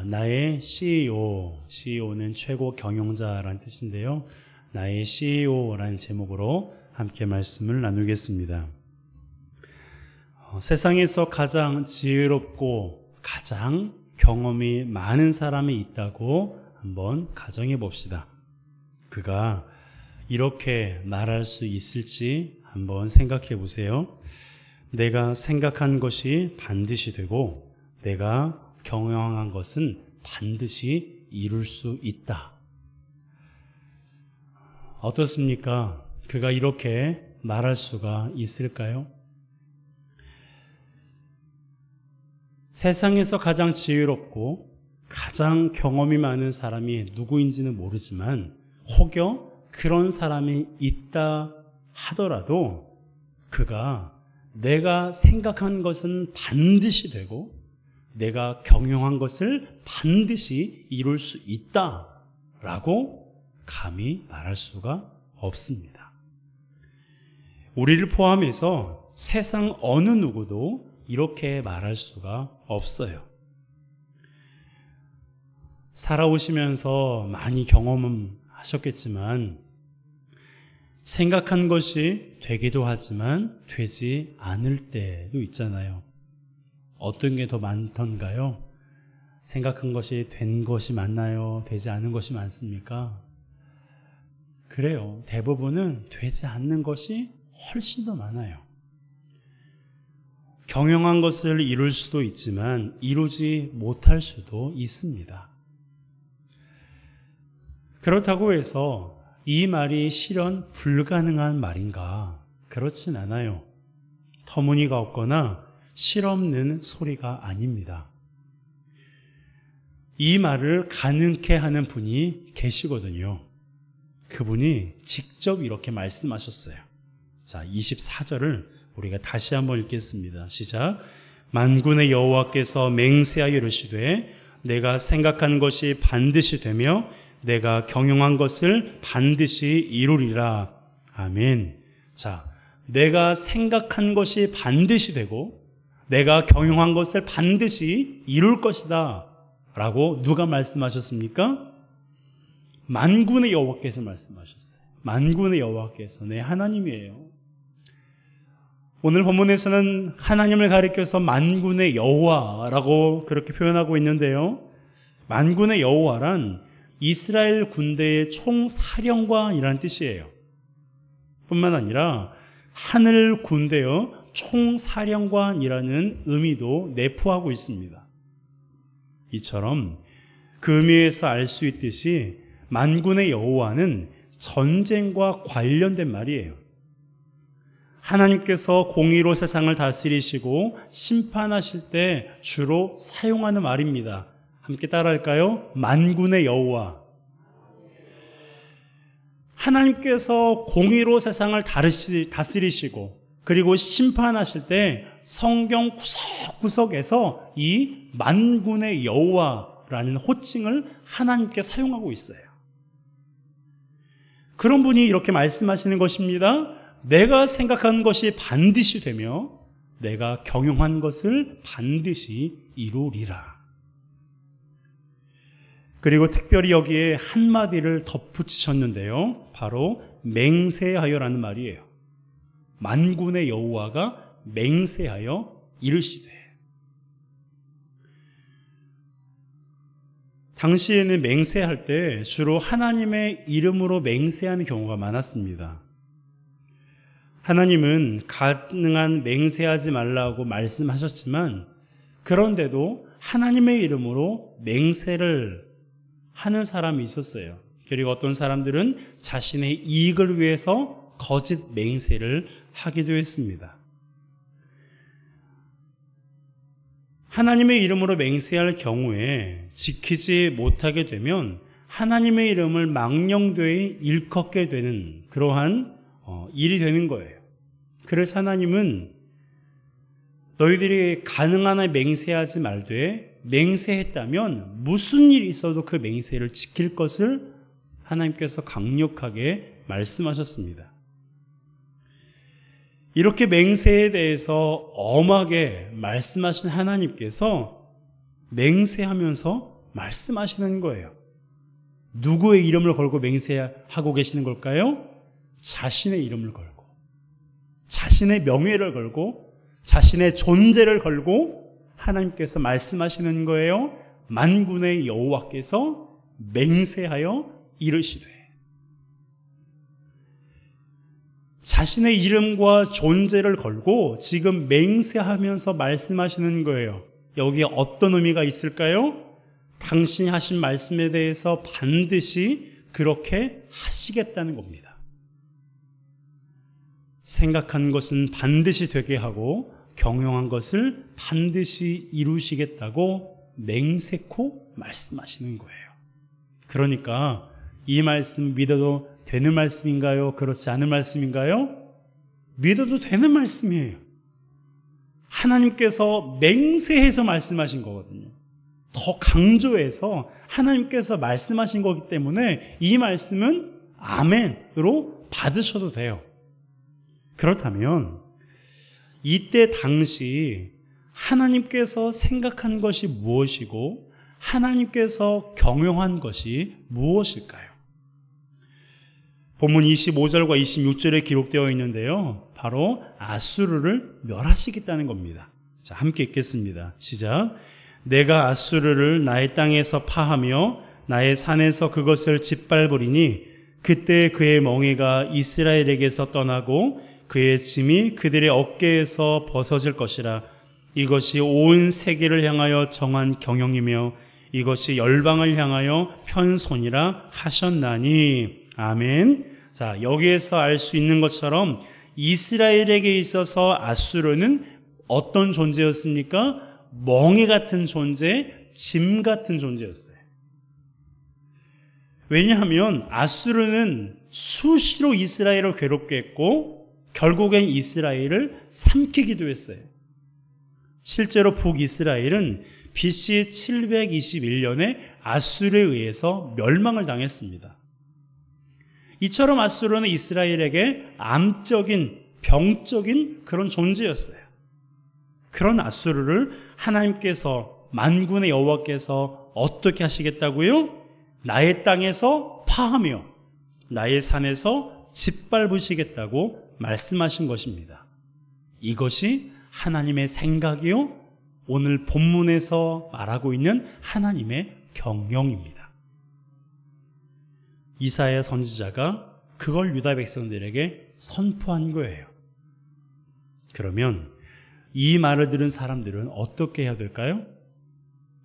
나의 CEO는 최고 경영자라는 뜻인데요. 나의 CEO라는 제목으로 함께 말씀을 나누겠습니다. 세상에서 가장 지혜롭고 가장 경험이 많은 사람이 있다고 한번 가정해 봅시다. 그가 이렇게 말할 수 있을지 한번 생각해 보세요. 내가 생각한 것이 반드시 되고 내가 경영한 것은 반드시 이룰 수 있다. 어떻습니까? 그가 이렇게 말할 수가 있을까요? 세상에서 가장 지혜롭고 가장 경험이 많은 사람이 누구인지는 모르지만 혹여 그런 사람이 있다 하더라도 그가 내가 생각한 것은 반드시 되고 내가 경영한 것을 반드시 이룰 수 있다라고 감히 말할 수가 없습니다. 우리를 포함해서 세상 어느 누구도 이렇게 말할 수가 없어요. 살아오시면서 많이 경험하셨겠지만 생각한 것이 되기도 하지만 되지 않을 때도 있잖아요. 어떤 게 더 많던가요? 생각한 것이 된 것이 많나요? 되지 않은 것이 많습니까? 그래요. 대부분은 되지 않는 것이 훨씬 더 많아요. 경영한 것을 이룰 수도 있지만 이루지 못할 수도 있습니다. 그렇다고 해서 이 말이 실현 불가능한 말인가? 그렇진 않아요. 터무니가 없거나 실없는 소리가 아닙니다. 이 말을 가능케 하는 분이 계시거든요. 그분이 직접 이렇게 말씀하셨어요. 자, 24절을 우리가 다시 한번 읽겠습니다. 시작. 만군의 여호와께서 맹세하여 이르시되 내가 생각한 것이 반드시 되며 내가 경영한 것을 반드시 이루리라. 아멘. 자, 내가 생각한 것이 반드시 되고 내가 경영한 것을 반드시 이룰 것이다 라고 누가 말씀하셨습니까? 만군의 여호와께서 말씀하셨어요. 만군의 여호와께서 내 하나님이에요. 오늘 본문에서는 하나님을 가리켜서 만군의 여호와라고 그렇게 표현하고 있는데요. 만군의 여호와란 이스라엘 군대의 총사령관이라는 뜻이에요. 뿐만 아니라 하늘 군대의 총사령관이라는 의미도 내포하고 있습니다. 이처럼 그 의미에서 알 수 있듯이 만군의 여호와는 전쟁과 관련된 말이에요. 하나님께서 공의로 세상을 다스리시고 심판하실 때 주로 사용하는 말입니다. 함께 따라할까요? 만군의 여호와. 하나님께서 공의로 세상을 다스리시고 그리고 심판하실 때 성경 구석구석에서 이 만군의 여호와라는 호칭을 하나님께 사용하고 있어요. 그런 분이 이렇게 말씀하시는 것입니다. 내가 생각한 것이 반드시 되며 내가 경영한 것을 반드시 이루리라. 그리고 특별히 여기에 한마디를 덧붙이셨는데요. 바로 맹세하여라는 말이에요. 만군의 여호와가 맹세하여 이르시되. 당시에는 맹세할 때 주로 하나님의 이름으로 맹세하는 경우가 많았습니다. 하나님은 가능한 맹세하지 말라고 말씀하셨지만 그런데도 하나님의 이름으로 맹세를 하는 사람이 있었어요. 그리고 어떤 사람들은 자신의 이익을 위해서 거짓 맹세를 하기도 했습니다. 하나님의 이름으로 맹세할 경우에 지키지 못하게 되면 하나님의 이름을 망령되이 일컫게 되는 그러한 일이 되는 거예요. 그래서 하나님은 너희들이 가능한 한 맹세하지 말되 맹세했다면 무슨 일이 있어도 그 맹세를 지킬 것을 하나님께서 강력하게 말씀하셨습니다. 이렇게 맹세에 대해서 엄하게 말씀하신 하나님께서 맹세하면서 말씀하시는 거예요. 누구의 이름을 걸고 맹세하고 계시는 걸까요? 자신의 이름을 걸고, 자신의 명예를 걸고, 자신의 존재를 걸고 하나님께서 말씀하시는 거예요. 만군의 여호와께서 맹세하여 이르시되. 자신의 이름과 존재를 걸고 지금 맹세하면서 말씀하시는 거예요. 여기에 어떤 의미가 있을까요? 당신이 하신 말씀에 대해서 반드시 그렇게 하시겠다는 겁니다. 생각한 것은 반드시 되게 하고 경영한 것을 반드시 이루시겠다고 맹세코 말씀하시는 거예요. 그러니까 이 말씀 믿어도 되는 말씀인가요? 그렇지 않은 말씀인가요? 믿어도 되는 말씀이에요. 하나님께서 맹세해서 말씀하신 거거든요. 더 강조해서 하나님께서 말씀하신 거기 때문에 이 말씀은 아멘으로 받으셔도 돼요. 그렇다면 이때 당시 하나님께서 생각한 것이 무엇이고 하나님께서 경영한 것이 무엇일까요? 본문 25절과 26절에 기록되어 있는데요, 바로 아수르를 멸하시겠다는 겁니다. 자, 함께 읽겠습니다. 시작. 내가 아수르를 나의 땅에서 파하며 나의 산에서 그것을 짓밟으리니 그때 그의 멍에가 이스라엘에게서 떠나고 그의 짐이 그들의 어깨에서 벗어질 것이라. 이것이 온 세계를 향하여 정한 경영이며 이것이 열방을 향하여 편손이라 하셨나니. 아멘. 자, 여기에서 알 수 있는 것처럼 이스라엘에게 있어서 아수르는 어떤 존재였습니까? 멍에 같은 존재, 짐 같은 존재였어요. 왜냐하면 아수르는 수시로 이스라엘을 괴롭게 했고 결국엔 이스라엘을 삼키기도 했어요. 실제로 북이스라엘은 BC 721년에 아수르에 의해서 멸망을 당했습니다. 이처럼 아수르는 이스라엘에게 암적인, 병적인 그런 존재였어요. 그런 아수르를 하나님께서, 만군의 여호와께서 어떻게 하시겠다고요? 나의 땅에서 파하며 나의 산에서 짓밟으시겠다고 말씀하신 것입니다. 이것이 하나님의 생각이요, 오늘 본문에서 말하고 있는 하나님의 경영입니다. 이사야 선지자가 그걸 유다 백성들에게 선포한 거예요. 그러면 이 말을 들은 사람들은 어떻게 해야 될까요?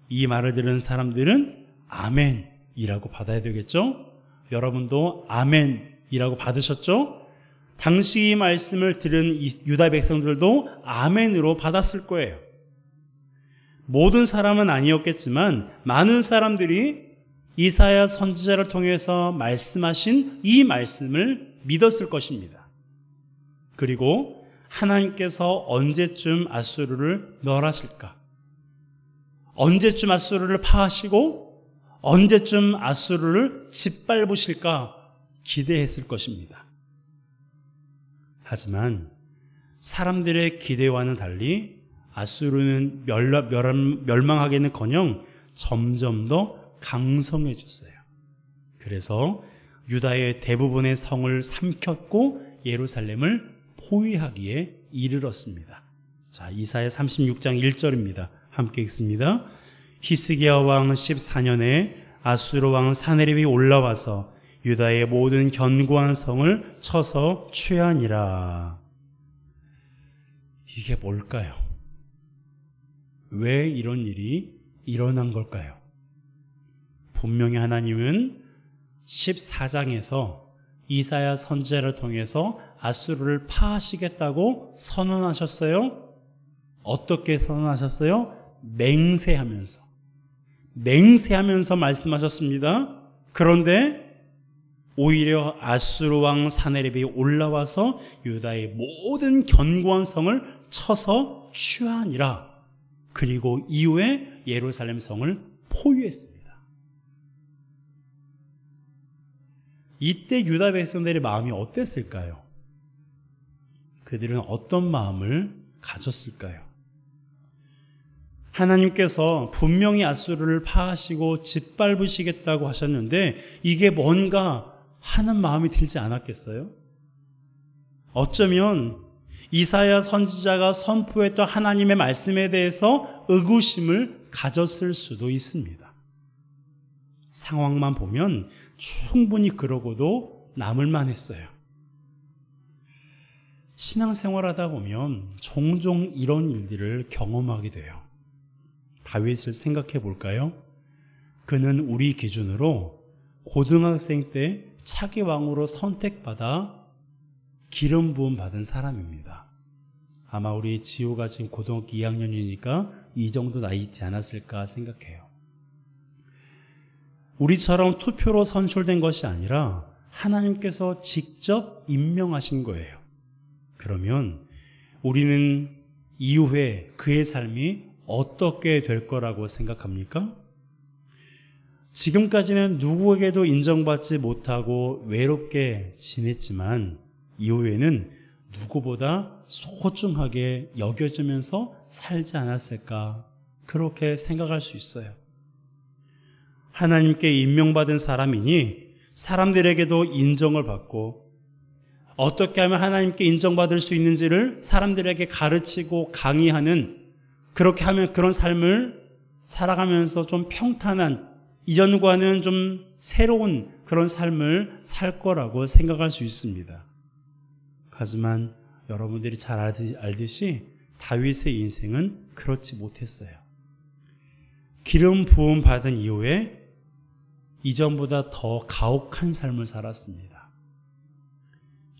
이 말을 들은 사람들은 아멘이라고 받아야 되겠죠? 여러분도 아멘이라고 받으셨죠? 당시 이 말씀을 들은 유다 백성들도 아멘으로 받았을 거예요. 모든 사람은 아니었겠지만 많은 사람들이 이사야 선지자를 통해서 말씀하신 이 말씀을 믿었을 것입니다. 그리고 하나님께서 언제쯤 아수르를 멸하실까? 언제쯤 아수르를 파하시고 언제쯤 아수르를 짓밟으실까 기대했을 것입니다. 하지만 사람들의 기대와는 달리 아수르는 멸망하기는커녕 점점 더 강성해졌어요. 그래서 유다의 대부분의 성을 삼켰고 예루살렘을 포위하기에 이르렀습니다. 자, 이사야 36장 1절입니다. 함께 읽습니다. 히스기야 왕 14년에 아수르 왕 사네립이 올라와서 유다의 모든 견고한 성을 쳐서 취하니라. 이게 뭘까요? 왜 이런 일이 일어난 걸까요? 분명히 하나님은 14장에서 이사야 선지자를 통해서 아수르를 파하시겠다고 선언하셨어요. 어떻게 선언하셨어요? 맹세하면서 말씀하셨습니다. 그런데 오히려 아수르 왕 사네립이 올라와서 유다의 모든 견고한 성을 쳐서 취하니라. 그리고 이후에 예루살렘 성을 포위했습니다. 이때 유다 백성들의 마음이 어땠을까요? 그들은 어떤 마음을 가졌을까요? 하나님께서 분명히 앗수르를 파하시고 짓밟으시겠다고 하셨는데 이게 뭔가 하는 마음이 들지 않았겠어요? 어쩌면 이사야 선지자가 선포했던 하나님의 말씀에 대해서 의구심을 가졌을 수도 있습니다. 상황만 보면 충분히 그러고도 남을 만했어요. 신앙생활하다 보면 종종 이런 일들을 경험하게 돼요. 다윗을 생각해 볼까요? 그는 우리 기준으로 고등학생 때 차기 왕으로 선택받아 기름 부음 받은 사람입니다. 아마 우리 지호가 지금 고등학교 2학년이니까 이 정도 나이 있지 않았을까 생각해요. 우리처럼 투표로 선출된 것이 아니라 하나님께서 직접 임명하신 거예요. 그러면 우리는 이후에 그의 삶이 어떻게 될 거라고 생각합니까? 지금까지는 누구에게도 인정받지 못하고 외롭게 지냈지만 이후에는 누구보다 소중하게 여겨지면서 살지 않았을까, 그렇게 생각할 수 있어요. 하나님께 임명받은 사람이니 사람들에게도 인정을 받고 어떻게 하면 하나님께 인정받을 수 있는지를 사람들에게 가르치고 강의하는, 그렇게 하면 그런 삶을 살아가면서 좀 평탄한, 이전과는 좀 새로운 그런 삶을 살 거라고 생각할 수 있습니다. 하지만 여러분들이 잘 알듯이 다윗의 인생은 그렇지 못했어요. 기름 부음 받은 이후에 이전보다 더 가혹한 삶을 살았습니다.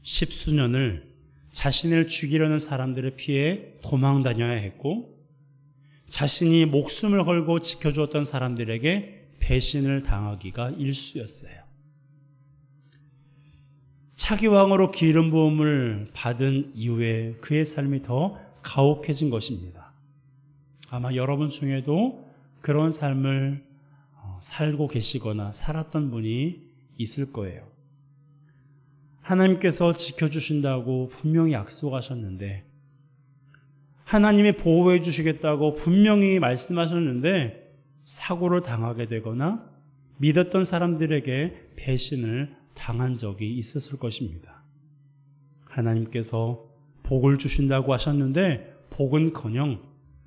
10수년을 자신을 죽이려는 사람들을 피해 도망 다녀야 했고, 자신이 목숨을 걸고 지켜주었던 사람들에게 배신을 당하기가 일쑤였어요. 차기 왕으로 기름 부음을 받은 이후에 그의 삶이 더 가혹해진 것입니다. 아마 여러분 중에도 그런 삶을 살고 계시거나 살았던 분이 있을 거예요. 하나님께서 지켜주신다고 분명히 약속하셨는데, 하나님이 보호해 주시겠다고 분명히 말씀하셨는데 사고를 당하게 되거나 믿었던 사람들에게 배신을 당한 적이 있었을 것입니다. 하나님께서 복을 주신다고 하셨는데 복은커녕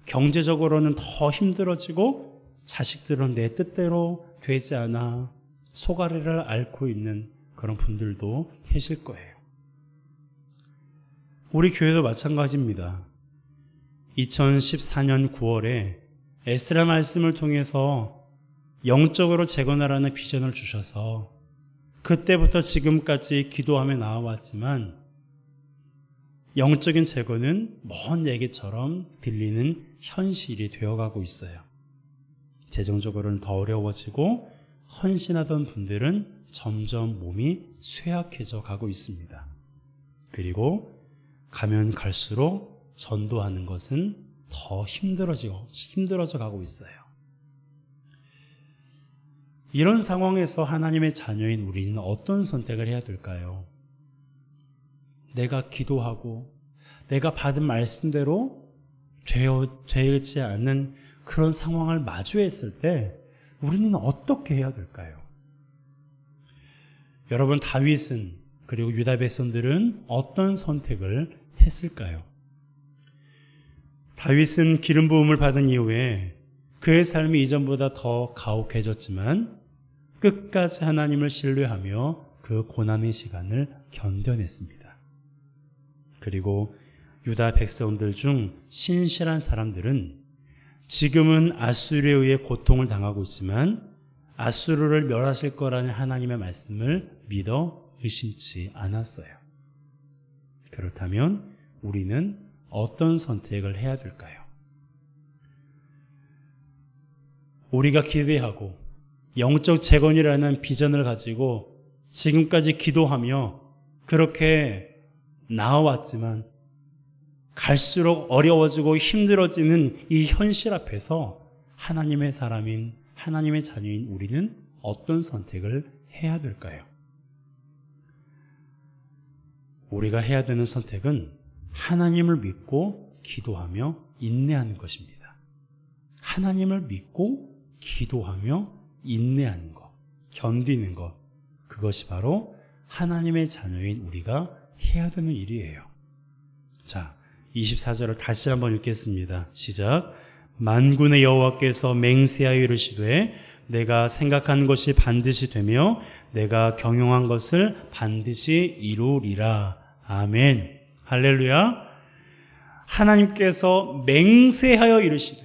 경제적으로는 더 힘들어지고 자식들은 내 뜻대로 되지 않아 소가리를 앓고 있는 그런 분들도 계실 거예요. 우리 교회도 마찬가지입니다. 2014년 9월에 에스라 말씀을 통해서 영적으로 재건하라는 비전을 주셔서 그때부터 지금까지 기도하며 나와왔지만 영적인 재건은 먼 얘기처럼 들리는 현실이 되어가고 있어요. 재정적으로는 더 어려워지고 헌신하던 분들은 점점 몸이 쇠약해져 가고 있습니다. 그리고 가면 갈수록 전도하는 것은 더 힘들어져 가고 있어요. 이런 상황에서 하나님의 자녀인 우리는 어떤 선택을 해야 될까요? 내가 기도하고 내가 받은 말씀대로 되지 않는 그런 상황을 마주했을 때 우리는 어떻게 해야 될까요? 여러분, 다윗은 그리고 유다 백성들은 어떤 선택을 했을까요? 다윗은 기름 부음을 받은 이후에 그의 삶이 이전보다 더 가혹해졌지만 끝까지 하나님을 신뢰하며 그 고난의 시간을 견뎌냈습니다. 그리고 유다 백성들 중 신실한 사람들은 지금은 앗수르에 의해 고통을 당하고 있지만 앗수르를 멸하실 거라는 하나님의 말씀을 믿어 의심치 않았어요. 그렇다면 우리는 어떤 선택을 해야 될까요? 우리가 기대하고 영적 재건이라는 비전을 가지고 지금까지 기도하며 그렇게 나아왔지만 갈수록 어려워지고 힘들어지는 이 현실 앞에서 하나님의 사람인, 하나님의 자녀인 우리는 어떤 선택을 해야 될까요? 우리가 해야 되는 선택은 하나님을 믿고 기도하며 인내하는 것입니다. 하나님을 믿고 기도하며 인내하는 것, 견디는 것, 그것이 바로 하나님의 자녀인 우리가 해야 되는 일이에요. 자, 24절을 다시 한번 읽겠습니다. 시작. 만군의 여호와께서 맹세하여 이르시되 내가 생각한 것이 반드시 되며 내가 경영한 것을 반드시 이루리라. 아멘. 할렐루야. 하나님께서 맹세하여 이르시되,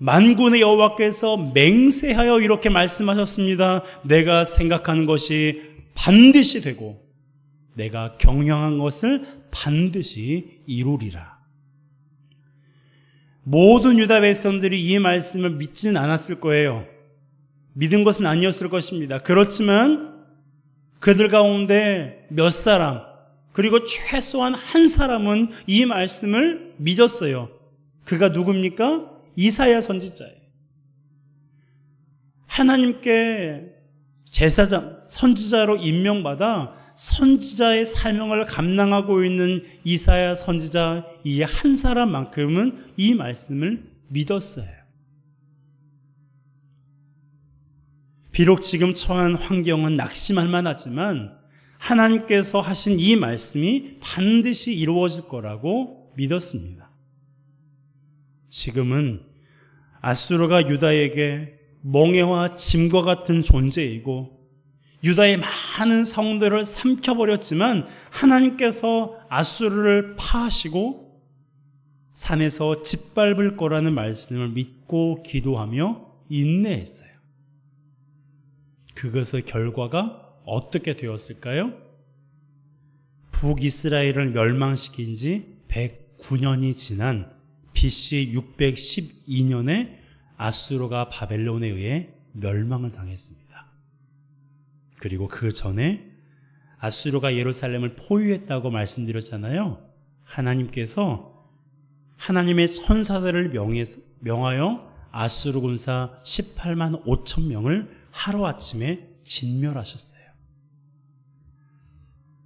만군의 여호와께서 맹세하여 이렇게 말씀하셨습니다. 내가 생각하는 것이 반드시 되고 내가 경영한 것을 반드시 이루리라. 모든 유다 백성들이 이 말씀을 믿지는 않았을 거예요. 믿은 것은 아니었을 것입니다. 그렇지만 그들 가운데 몇 사람, 그리고 최소한 한 사람은 이 말씀을 믿었어요. 그가 누굽니까? 이사야 선지자예요. 하나님께 제사장, 선지자로 임명받아 선지자의 사명을 감당하고 있는 이사야 선지자 이 한 사람만큼은 이 말씀을 믿었어요. 비록 지금 처한 환경은 낙심할 만하지만 하나님께서 하신 이 말씀이 반드시 이루어질 거라고 믿었습니다. 지금은 아수르가 유다에게 멍에와 짐과 같은 존재이고 유다의 많은 성들을 삼켜버렸지만 하나님께서 아수르를 파하시고 산에서 짓밟을 거라는 말씀을 믿고 기도하며 인내했어요. 그것의 결과가 어떻게 되었을까요? 북이스라엘을 멸망시킨 지 109년이 지난 BC 612년에 아수르가 바벨론에 의해 멸망을 당했습니다. 그리고 그 전에 아수르가 예루살렘을 포위했다고 말씀드렸잖아요. 하나님께서 하나님의 천사들을 명하여 아수르 군사 18만 5천 명을 하루아침에 진멸하셨어요.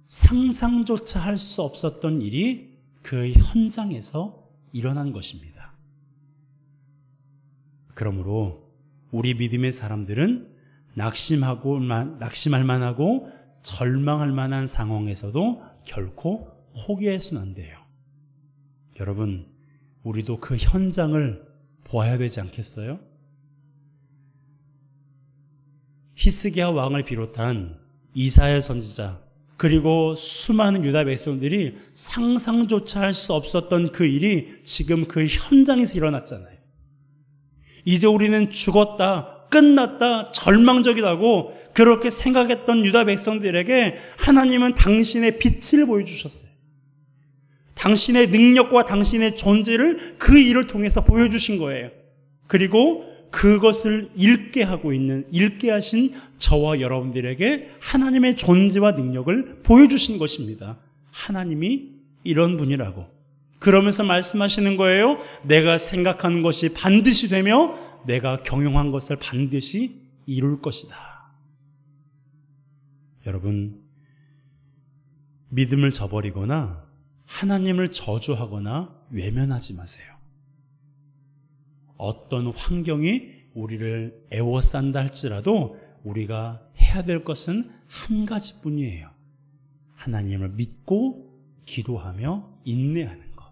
상상조차 할 수 없었던 일이 그 현장에서 일어난 것입니다. 그러므로 우리 믿음의 사람들은 낙심할 만하고 절망할 만한 상황에서도 결코 포기해서는 안 돼요. 여러분, 우리도 그 현장을 보아야 되지 않겠어요? 히스기야 왕을 비롯한 이사야 선지자 그리고 수많은 유다 백성들이 상상조차 할 수 없었던 그 일이 지금 그 현장에서 일어났잖아요. 이제 우리는 죽었다, 끝났다, 절망적이라고 그렇게 생각했던 유다 백성들에게 하나님은 당신의 빛을 보여주셨어요. 당신의 능력과 당신의 존재를 그 일을 통해서 보여주신 거예요. 그리고 그것을 읽게 하신 저와 여러분들에게 하나님의 존재와 능력을 보여주신 것입니다. 하나님이 이런 분이라고. 그러면서 말씀하시는 거예요. 내가 생각하는 것이 반드시 되며 내가 경영한 것을 반드시 이룰 것이다. 여러분, 믿음을 저버리거나 하나님을 저주하거나 외면하지 마세요. 어떤 환경이 우리를 애워싼다 할지라도 우리가 해야 될 것은 한 가지뿐이에요. 하나님을 믿고 기도하며 인내하는 것.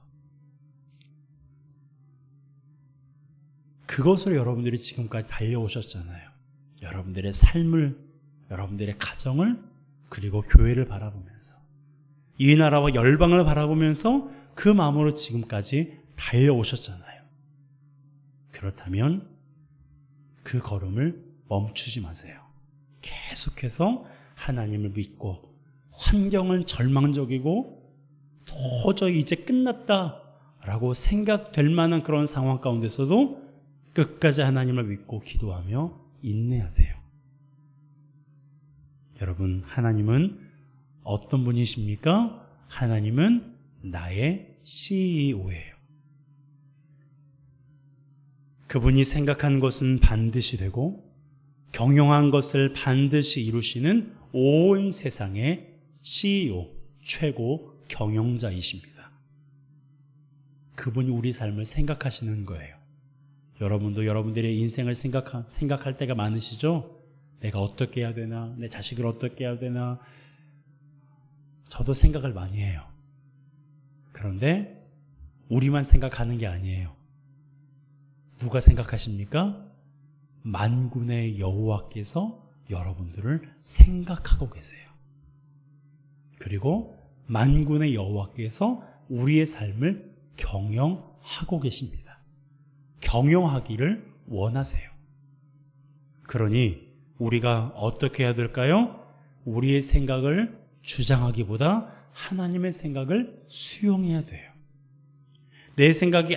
그것으로 여러분들이 지금까지 달려오셨잖아요. 여러분들의 삶을, 여러분들의 가정을, 그리고 교회를 바라보면서 이 나라와 열방을 바라보면서 그 마음으로 지금까지 달려오셨잖아요. 그렇다면 그 걸음을 멈추지 마세요. 계속해서 하나님을 믿고 환경은 절망적이고 도저히 이제 끝났다라고 생각될 만한 그런 상황 가운데서도 끝까지 하나님을 믿고 기도하며 인내하세요. 여러분, 하나님은 어떤 분이십니까? 하나님은 나의 CEO예요. 그분이 생각한 것은 반드시 되고 경영한 것을 반드시 이루시는 온 세상의 CEO, 최고 경영자이십니다. 그분이 우리 삶을 생각하시는 거예요. 여러분도 여러분들의 인생을 생각할 때가 많으시죠? 내가 어떻게 해야 되나? 내 자식을 어떻게 해야 되나? 저도 생각을 많이 해요. 그런데 우리만 생각하는 게 아니에요. 누가 생각하십니까? 만군의 여호와께서 여러분들을 생각하고 계세요. 그리고 만군의 여호와께서 우리의 삶을 경영하고 계십니다. 경영하기를 원하세요. 그러니 우리가 어떻게 해야 될까요? 우리의 생각을 주장하기보다 하나님의 생각을 수용해야 돼요. 내 생각이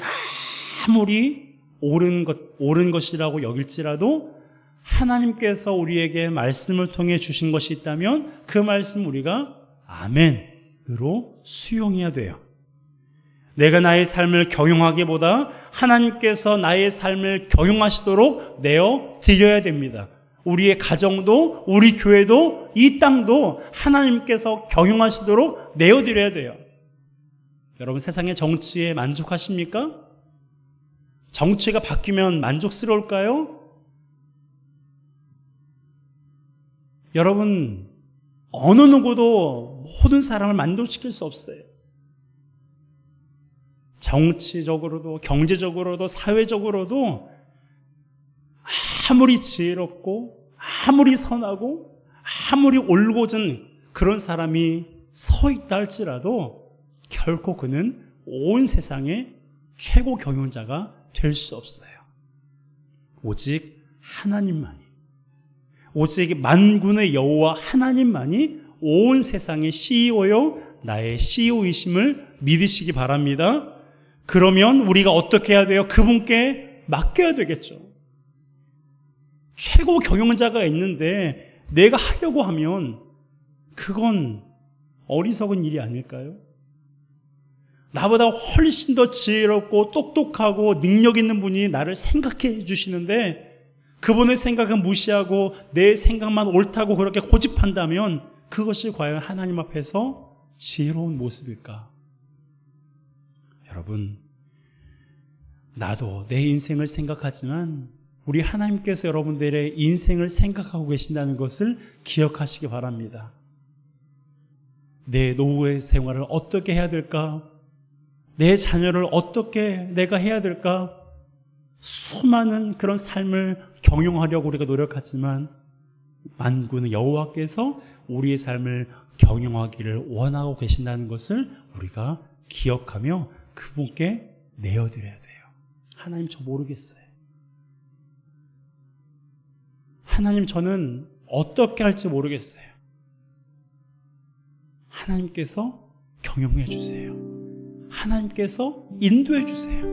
아무리 옳은 것이라고 여길지라도 하나님께서 우리에게 말씀을 통해 주신 것이 있다면 그 말씀 우리가 아멘으로 수용해야 돼요. 내가 나의 삶을 경영하기보다 하나님께서 나의 삶을 경영하시도록 내어 드려야 됩니다. 우리의 가정도, 우리 교회도, 이 땅도 하나님께서 경영하시도록 내어 드려야 돼요. 여러분, 세상의 정치에 만족하십니까? 정치가 바뀌면 만족스러울까요? 여러분, 어느 누구도 모든 사람을 만족시킬 수 없어요. 정치적으로도 경제적으로도 사회적으로도 아무리 지혜롭고 아무리 선하고 아무리 올곧은 그런 사람이 서 있다 할지라도 결코 그는 온 세상의 최고 경영자가 될 수 없어요. 오직 하나님만이, 오직 만군의 여호와 하나님만이 온 세상의 CEO요 나의 CEO이심을 믿으시기 바랍니다. 그러면 우리가 어떻게 해야 돼요? 그분께 맡겨야 되겠죠. 최고 경영자가 있는데 내가 하려고 하면 그건 어리석은 일이 아닐까요? 나보다 훨씬 더 지혜롭고 똑똑하고 능력 있는 분이 나를 생각해 주시는데 그분의 생각은 무시하고 내 생각만 옳다고 그렇게 고집한다면 그것이 과연 하나님 앞에서 지혜로운 모습일까? 여러분, 나도 내 인생을 생각하지만 우리 하나님께서 여러분들의 인생을 생각하고 계신다는 것을 기억하시기 바랍니다. 내 노후의 생활을 어떻게 해야 될까? 내 자녀를 어떻게 내가 해야 될까? 수많은 그런 삶을 경영하려고 우리가 노력하지만 만군의 여호와께서 우리의 삶을 경영하기를 원하고 계신다는 것을 우리가 기억하며 그분께 내어드려야 돼요. 하나님, 저 모르겠어요. 하나님, 저는 어떻게 할지 모르겠어요. 하나님께서 경영해 주세요. 하나님께서 인도해 주세요.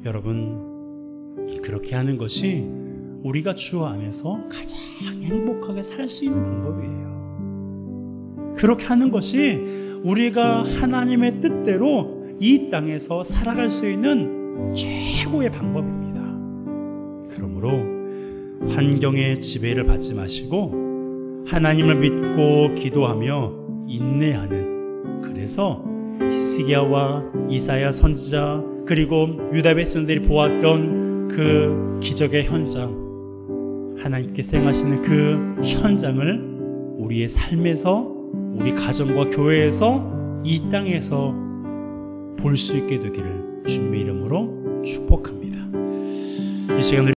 여러분, 그렇게 하는 것이 우리가 주 안에서 가장 행복하게 살 수 있는 방법이에요. 그렇게 하는 것이 우리가 하나님의 뜻대로 이 땅에서 살아갈 수 있는 최고의 방법입니다. 그러므로 환경의 지배를 받지 마시고 하나님을 믿고 기도하며 인내하는, 그래서 히스기야와 이사야 선지자 그리고 유다 백성들이 보았던 그 기적의 현장, 하나님께서 행하시는 그 현장을 우리의 삶에서, 우리 가정과 교회에서, 이 땅에서 볼 수 있게 되기를 주님의 이름으로 축복합니다. 이 시간을